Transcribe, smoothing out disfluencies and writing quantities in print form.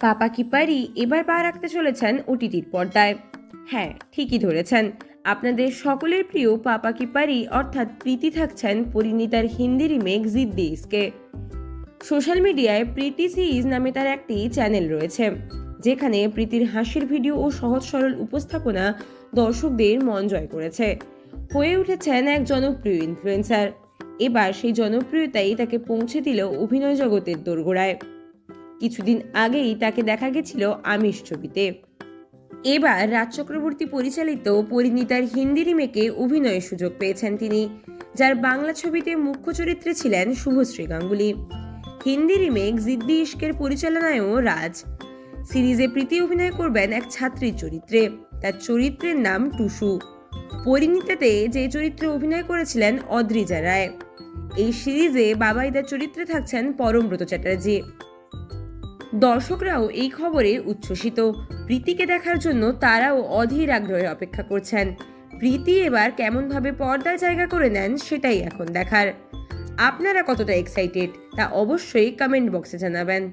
পাপা কি পারি এবার পা রাখতে চলেছেন ওটিটির পর্দায়। হ্যাঁ, ঠিকই ধরেছেন। আপনাদের সকলের প্রিয় পাপা কি পারি অর্থাৎ প্রীতি থাকছেন পরিণীতার হিন্দি রিমেক জিদ দেশকে। সোশ্যাল মিডিয়ায় প্রীতি সিরিজ নামে তার একটি চ্যানেল রয়েছে, যেখানে প্রীতির হাসির ভিডিও ও সহজ সরল উপস্থাপনা দর্শকদের মন জয় করেছে। হয়ে উঠেছেন এক জনপ্রিয় ইনফ্লুয়েন্সার। এবার সেই জনপ্রিয়তাই তাকে পৌঁছে দিল অভিনয় জগতের দোরগোড়ায়। কিছুদিন আগেই তাকে দেখা গেছিল আমিষ ছবিতে। এবার রাজ চক্রবর্তী পরিচালিত পরিণীতার হিন্দি রিমেকে অভিনয়ের সুযোগ পেয়েছেন তিনি, যার বাংলা ছবিতে মুখ্য চরিত্রে ছিলেন শুভশ্রী গাঙ্গুলি। হিন্দি রিমেক জিদ্দি ইশকের পরিচালনায়ও রাজ। সিরিজে প্রীতি অভিনয় করবেন এক ছাত্রীর চরিত্রে। তার চরিত্রের নাম টুসু। পরিণীতাতে যে চরিত্রে অভিনয় করেছিলেন অদ্রিজা রায়। এই সিরিজে বাবাইদার চরিত্রে থাকছেন পরমব্রত চ্যাটার্জি। দর্শকরাও এই খবরে উচ্ছ্বসিত। প্রীতিকে দেখার জন্য তারাও অধীর আগ্রহে অপেক্ষা করছেন। প্রীতি এবার কেমন ভাবে পর্দায় জায়গা করে নেন সেটাই এখন দেখার। আপনারা কতটা এক্সাইটেড তা অবশ্যই কমেন্ট বক্সে জানাবেন।